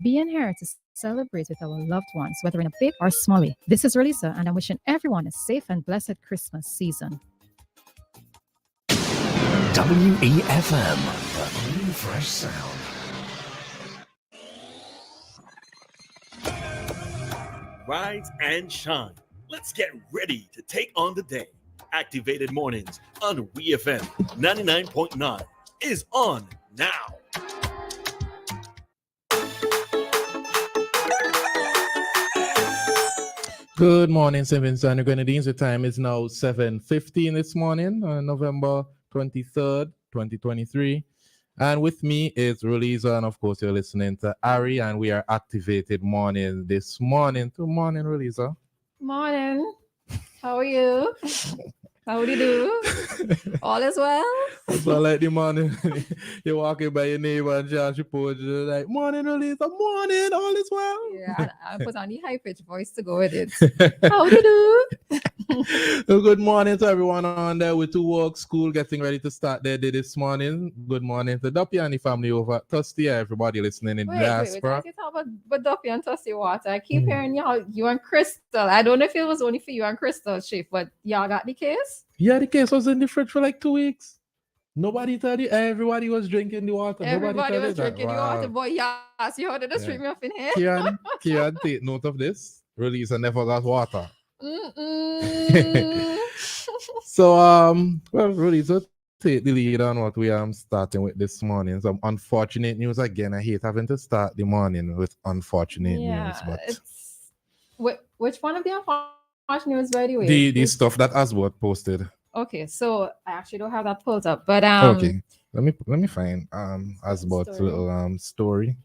being here to celebrate with our loved ones, whether in a big or small way. This is Roleza, and I'm wishing everyone a safe and blessed Christmas season. WEFM, the new fresh sound. Rise and shine. Let's get ready to take on the day. Activated Mornings on WEFM 99.9 is on now. Good morning, Simmons and Grenadines. The time is now 7:15 this morning, November 23rd, 2023. And with me is Roleza, and of course, you're listening to Ari, and we are activated morning this morning. Good morning, Roleza. Morning. How are you? How do you do? All is well? So like the morning, you're walking by your neighbor and she put you like, morning, Roleza, morning, all is well. Yeah, I put on the high-pitched voice to go with it. How do you do? So good morning to everyone on there with to work, school, getting ready to start their day this morning. Good morning to Duppy and the family over at Tusty, everybody listening in Wait, diaspora. I can talk about Duffy and Tusty Water. I keep hearing you and Crystal. I don't know if it was only for you and Crystal, Chief, but y'all got the case? Yeah, the case was in the fridge for like 2 weeks. Nobody told you. Everybody was drinking the water. Everybody was that. drinking the water, boy. Yeah, see how they just treat me up in here? Kian, take note of this. Roleza never got water. So, well, Roleza, take the lead on what we are starting with this morning. Some unfortunate news again. I hate having to start the morning with unfortunate news, but which one of the unfortunate news, by the way? The stuff that Asbot posted. Okay, so I actually don't have that pulled up, but okay, let me find Asbot's little story.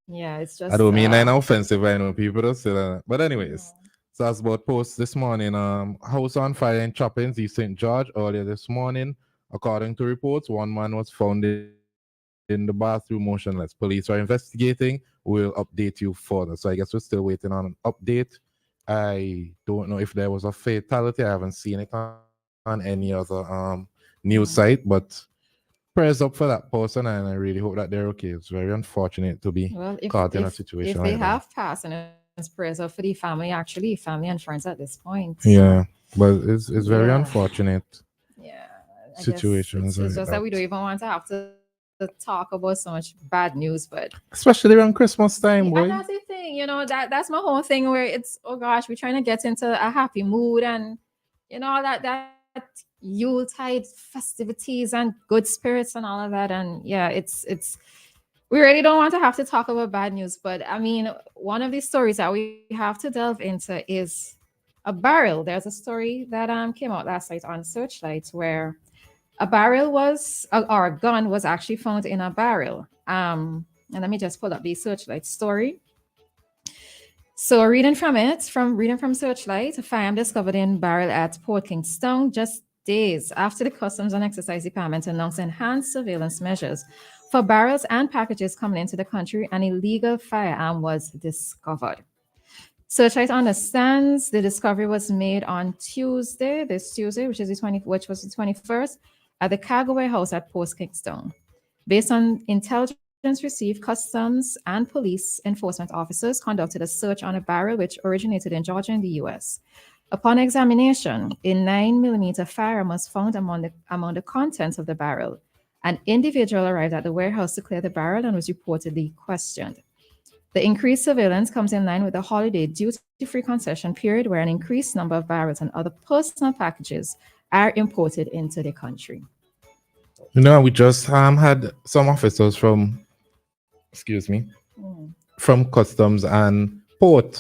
Yeah, it's just I don't mean I'm offensive. I know people don't say that, but anyways. So as about post this morning, house on fire in Choppins, East St. George, earlier this morning. According to reports, one man was found in the bathroom motionless. Police are investigating. We'll update you further. So I guess we're still waiting on an update. I don't know if there was a fatality. I haven't seen it on any other news site, but prayers up for that person, and I really hope that they're okay. It's very unfortunate to be caught in a situation like that. If they have passed, and it's prayers up for the family, actually, family and friends at this point. Yeah, but it's very unfortunate. Yeah, situations. It's just that we don't even want to have to talk about so much bad news, but especially around Christmas time, boy. And that's the thing, that's my whole thing where it's, oh gosh, we're trying to get into a happy mood and that Yuletide festivities and good spirits and all of that. And yeah, it's we really don't want to have to talk about bad news, but I mean, one of these stories that we have to delve into is a barrel. There's a story that came out last night on Searchlight where a barrel or a gun was actually found in a barrel. And let me just pull up the Searchlight story. So reading from Searchlight, a firearm discovered in barrel at Port Kingstown just days after the Customs and Excise Department announced enhanced surveillance measures for barrels and packages coming into the country. An illegal firearm was discovered. Searchlight understands the discovery was made on Tuesday, which was the 21st, at the cargo warehouse at Port Kingstown. Based on intelligence received, Customs and police enforcement officers conducted a search on a barrel which originated in Georgia in the U.S. Upon examination, a 9mm firearm was found among the contents of the barrel. An individual arrived at the warehouse to clear the barrel and was reportedly questioned. The increased surveillance comes in line with the holiday duty-free concession period where an increased number of barrels and other personal packages are imported into the country. We just had some officers from Customs and Port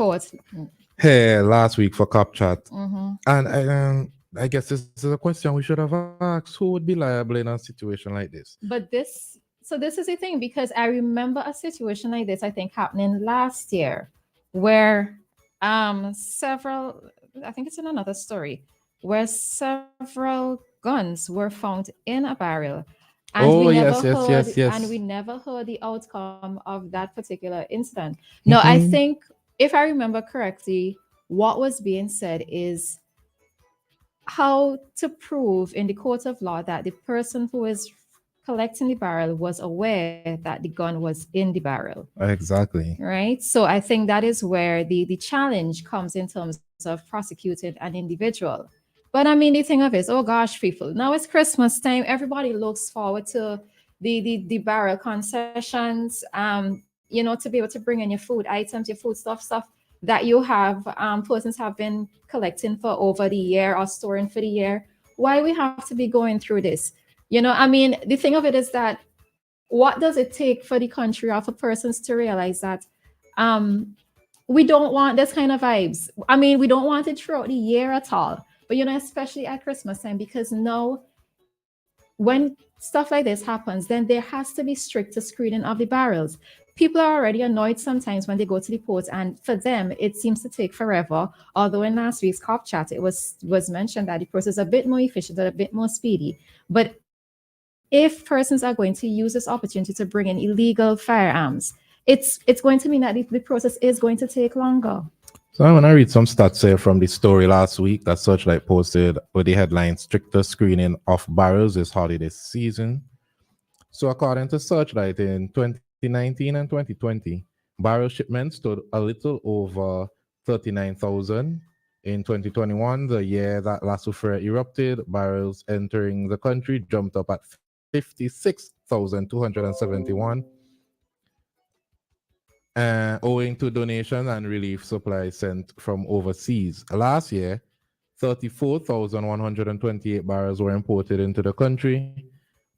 here last week for Cop Chat. Mm-hmm. And I guess this is a question we should have asked. Who would be liable in a situation like this? But this is the thing, because I remember a situation like this, I think, happening last year where several, I think it's in another story, where several guns were found in a barrel. And we never heard the outcome of that particular incident. No, I think, if I remember correctly, what was being said is how to prove in the court of law that the person who is collecting the barrel was aware that the gun was in the barrel. Exactly. Right. So I think that is where the challenge comes in terms of prosecuting an individual. But I mean, the thing of it is, oh gosh, people, now it's Christmas time. Everybody looks forward to the barrel concessions, to be able to bring in your food items, your food stuff that you have, persons have been collecting for over the year or storing for the year. Why we have to be going through this? I mean, the thing of it is that what does it take for the country or for persons to realize that um, we don't want this kind of vibes? I mean, we don't want it throughout the year at all, but especially at Christmas time, because now when stuff like this happens, then there has to be stricter screening of the barrels. People are already annoyed sometimes when they go to the ports, and for them, it seems to take forever. Although in last week's cop chat, it was mentioned that the process is a bit more efficient and a bit more speedy. But if persons are going to use this opportunity to bring in illegal firearms, it's going to mean that the process is going to take longer. So I'm gonna read some stats here from the story last week that Searchlight posted with the headline "Stricter Screening of Barrels this Holiday Season." So according to Searchlight, in 2019 and 2020, barrel shipments stood a little over 39,000. In 2021, the year that La Soufrière erupted, barrels entering the country jumped up at 56,271, owing to donation and relief supplies sent from overseas. Last year, 34,128 barrels were imported into the country.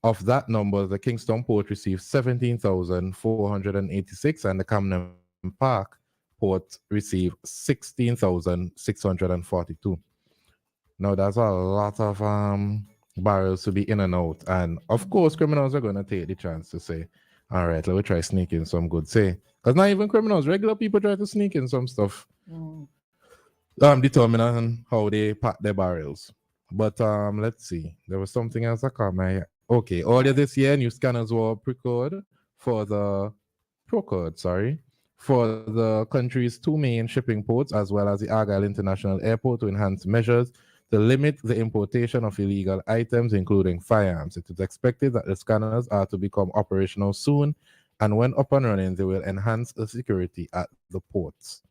Of that number, the Kingston port received 17,486, and the Camden Park port received 16,642. Now, that's a lot of barrels to be in and out. And of course, criminals are going to take the chance to say, all right, let me try sneaking some goods. Say, because not even criminals, regular people try to sneak in some stuff, determining how they pack their barrels. But let's see. There was something else that caught my okay. Earlier this year, new scanners were procured for the country's two main shipping ports, as well as the Argyle International Airport, to enhance measures to limit the importation of illegal items, including firearms. It is expected that the scanners are to become operational soon, and when up and running, they will enhance the security at the ports.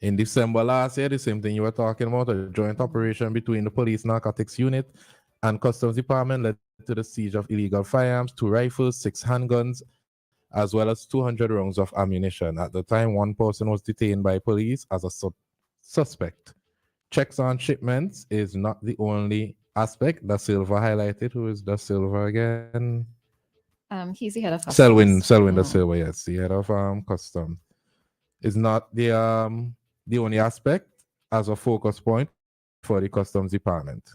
In December last year, the same thing you were talking about, a joint operation between the police narcotics unit and customs department led to the siege of illegal firearms, 2 rifles, 6 handguns, as well as 200 rounds of ammunition. At the time, one person was detained by police as a suspect. Checks on shipments is not the only aspect. Da Silva highlighted. Who is Da Silva again? He's the head of Selwyn customs. Da Silva, yes, the head of customs. Is not the only aspect as a focus point for the customs department.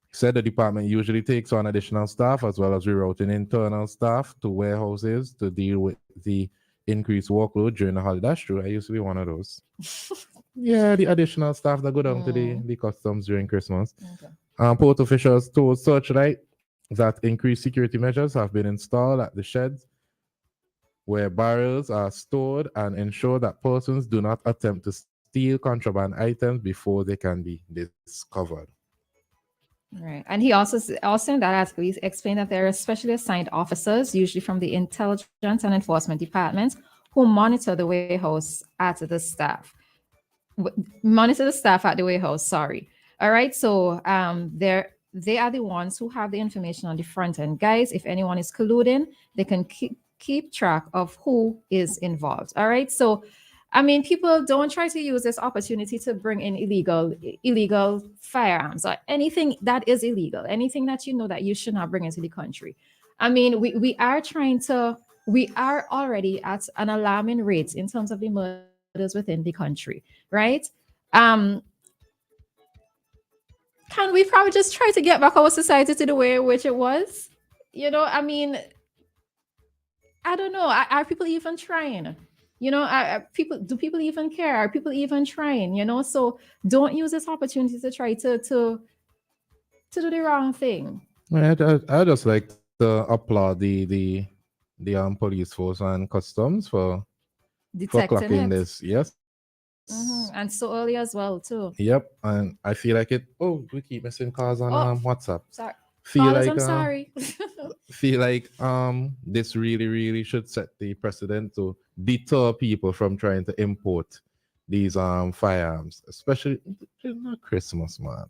He said the department usually takes on additional staff as well as rerouting internal staff to warehouses to deal with the increased workload during the holiday. That's true. I used to be one of those. Yeah, the additional staff that go down to the customs during Christmas. Okay. Port officials told Searchlight that increased security measures have been installed at the sheds where barrels are stored and ensure that persons do not attempt to steal contraband items before they can be discovered. Right. And he also in that article, he explained that there are specially assigned officers, usually from the intelligence and enforcement departments, who monitor the warehouse at the staff. Monitor the staff at the warehouse, sorry. All right. So they are the ones who have the information on the front end. Guys, if anyone is colluding, they can keep track of who is involved. All right. So I mean, people don't try to use this opportunity to bring in illegal firearms or anything that is illegal, anything that you know that you should not bring into the country. I mean, we are already at an alarming rate in terms of the murders within the country, right? Um, can we probably just try to get back our society to the way in which it was? I mean, I don't know. Are people even trying? Do people even care? Are people even trying? So don't use this opportunity to try to do the wrong thing. I just like to applaud the police force and customs for Detecting clocking it. this. Yes. And so early as well too. Yep. And I feel like it. Oh, we keep missing calls on WhatsApp. Sorry. feel Callers, like I'm sorry. this really should set the precedent to deter people from trying to import these firearms, especially not Christmas, man.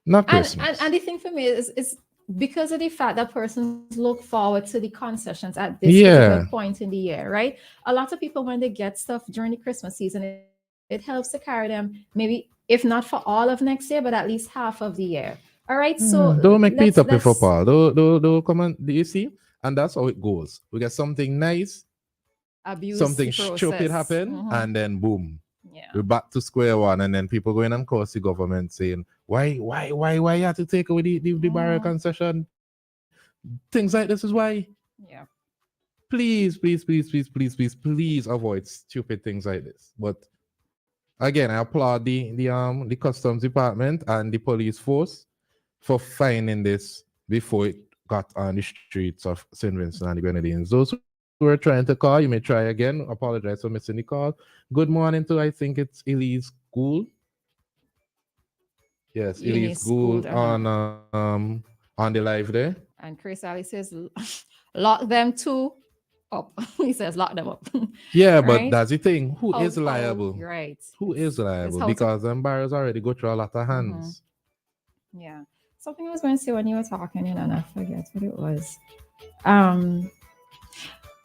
Not And Christmas. the thing for me is because of the fact that persons look forward to the concessions at this particular Yeah. point in the year, right? A lot of people, when they get stuff during the Christmas season, it helps to carry them maybe if not for all of next year, but at least half of the year. All right. So Don't make let's Peter pay for let's Paul. Don't come on. Do you see? And that's how it goes. We get something nice, abuse the something stupid process. happen, and then boom. Yeah. We're back to square one, and then people going and curse the government saying, why you have to take away the barrier concession? Things like this is why. Yeah. Please avoid stupid things like this. But again, I applaud the customs department and the police force for finding this before it got on the streets of St. Vincent and the Grenadines. Those who are trying to call, you may try again. Apologize for missing the call. Good morning to, I think it's Elise Gould. Yes, Elise Eunice Gould, Gould on the live there. And Chris Ali says, lock them too up. He says, lock them up. Yeah, but Right? that's the thing. Who is How- liable? right. Who is It's liable? how to- Because them barriers already go through a lot of hands. Yeah. Something I was going to say when you were talking, and I forget what it was.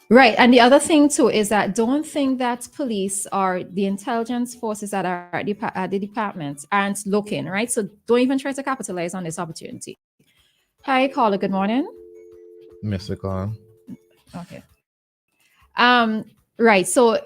Right. And the other thing too is that don't think that police or the intelligence forces that are at the department aren't looking, right? So don't even try to capitalize on this opportunity. Hi, caller. Good morning. Mr. Khan. Okay. Right. So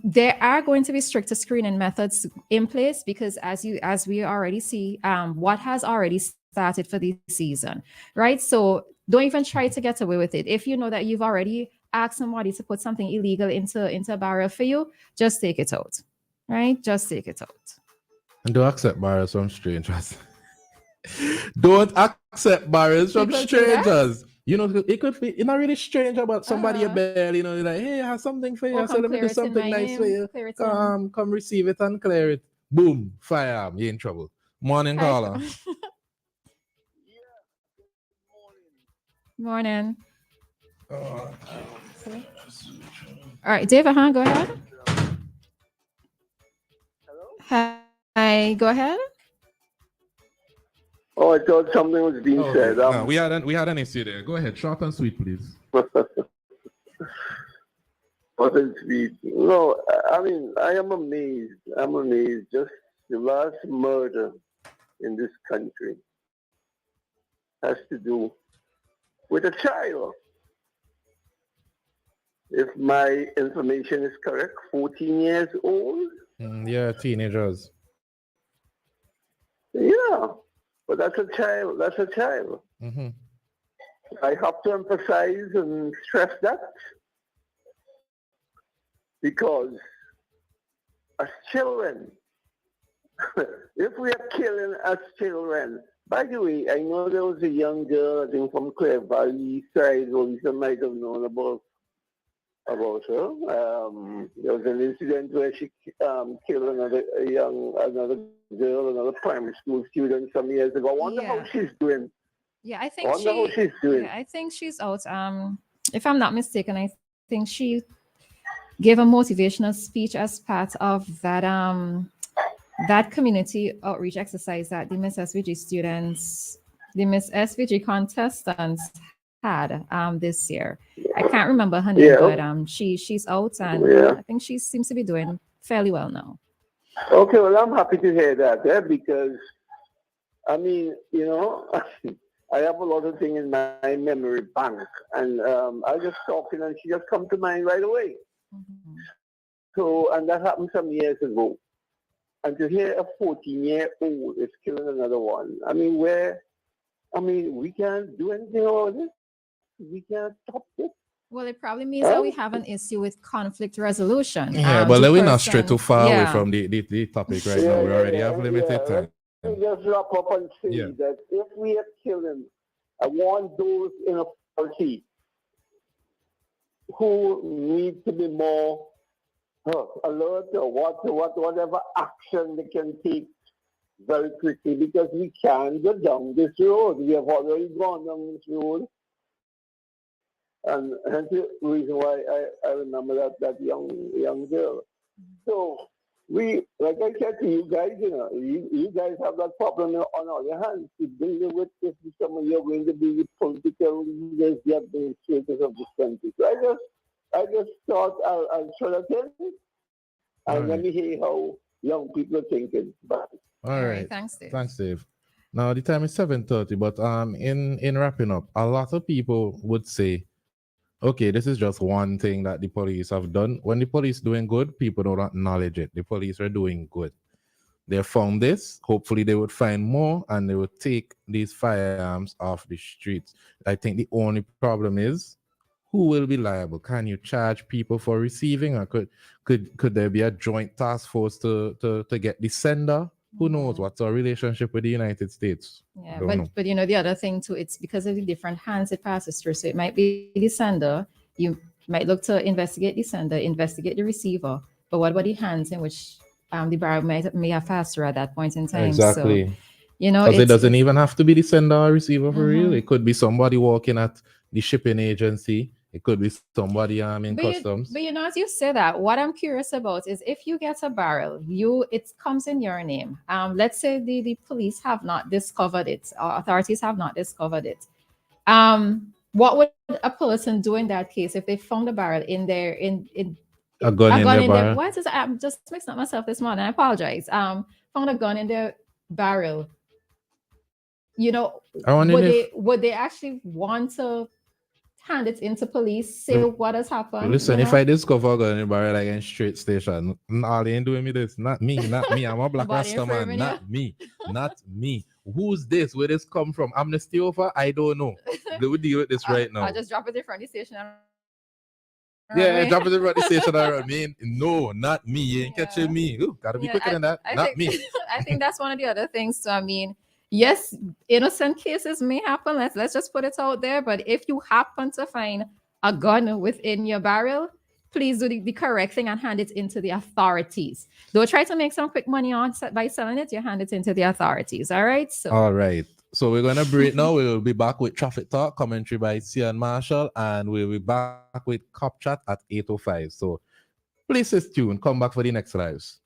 there are going to be stricter screening methods in place because as we already see, what has already started for this season, right? So don't even try to get away with it. If you know that you've already asked somebody to put something illegal into a barrel for you, just take it out, right? Just take it out. And don't accept barriers from strangers. Don't accept barriers from People do that? strangers. You know, it could be you're not really stranger, but somebody you barely, you know, like, hey, I have something for you. Or I said, come let me clear do it in something my nice for name. you. Clear it in. Come receive it and clear it. Boom, firearm, you're in trouble. Morning, Hi. caller. Morning. All right, David, go ahead. Hello? Hi, go ahead. Oh, I thought something was being said. No, we had an issue there. Go ahead, short and sweet, please. Wasn't sweet. No, I mean, I am amazed. I'm amazed. Just the last murder in this country has to do with a child. If my information is correct, 14 years old. Yeah, teenagers. Yeah, but that's a child. That's a child. Mm-hmm. I have to emphasize and stress that because as children, if we are killing as children, by the way, I know there was a young girl, I think from Clare Valley side, Roleza might have known about her. There was an incident where she killed another girl, another primary school student some years ago. I wonder how she's doing. Yeah, I think how she's doing. Yeah, I think she's out. If I'm not mistaken, I think she gave a motivational speech as part of that community outreach exercise that the Miss SVG contestants had this year. I can't remember her name, but she's out and I think she seems to be doing fairly well now. Okay, well, I'm happy to hear that, because I mean, you know, I have a lot of things in my memory bank, and I just talking, and she just come to mind right away. Mm-hmm. So, and that happened some years ago. And to hear a 14-year-old is killing another one, I mean, we can't do anything about it. We can't stop it. Well, it probably means that we have an issue with conflict resolution. Yeah, but we're not straight too far away from the topic right now. We already have limited time. Let me just wrap up and say that if we are killing, I want those in authority who need to be more alert or whatever action they can take very quickly because we can't go down this road. We have already gone down this road. And hence the reason why I remember that young girl. So we, like I said to you guys, you guys have that problem on all your hands. To deal with this, some you're going to be the political leaders, the administrators of this country. So I just thought I'll show that in, and let me right. hear how young people are thinking. But All All right, right. thanks, Dave. Thanks, Dave. Now the time is 7:30, but in wrapping up, a lot of people would say, okay, this is just one thing that the police have done. When the police doing good, people don't acknowledge it. The police are doing good. They found this. Hopefully, they would find more and they would take these firearms off the streets. I think the only problem is who will be liable. Can you charge people for receiving, or could there be a joint task force to get the sender? Who knows? What's our relationship with the United States? Yeah, Don't know. but the other thing too, it's because of the different hands it passes through. So it might be the sender. You might look to investigate the sender, investigate the receiver. But what about the hands in which the barrel may have passed through at that point in time? So Exactly. Because it doesn't it's even have to be the sender or receiver for real. Mhm. It could be somebody working at the shipping agency. It could be somebody in customs. As you say that, what I'm curious about is if you get a barrel, it comes in your name. Let's say the police have not discovered it, or authorities have not discovered it. What would a person do in that case if they found a barrel in their in A gun a in gun their in there? barrel. Why is this? I'm just mixing up myself this morning. I apologize. Found a gun in their barrel. I wonder if Would they actually want to hand it into police, say what has happened? listen, if I discover a gun in the barrel like in straight station, nah, they ain't doing me this. Not me, not me. I'm a black Body rasta man. framing Not me. Not me. Who's this? Where this come from? Amnesty over? I don't know. They will deal with this right now. I'll just drop it in front of the station and run Yeah, away. drop it in front of the station around me. No, not me. You ain't Yeah. catching me. Ooh, gotta be Yeah, quicker than that. Not think, me. I think that's one of the other things. So I mean, yes, innocent cases may happen. Let's just put it out there. But if you happen to find a gun within your barrel, please do the correct thing and hand it into the authorities. Don't try to make some quick money on by selling it. You hand it into the authorities. All right. So All right. So we're gonna break now. We'll be back with traffic talk, commentary by Cian Marshall, and we'll be back with Cop Chat at 8:05. So please stay tuned. Come back for the next lives.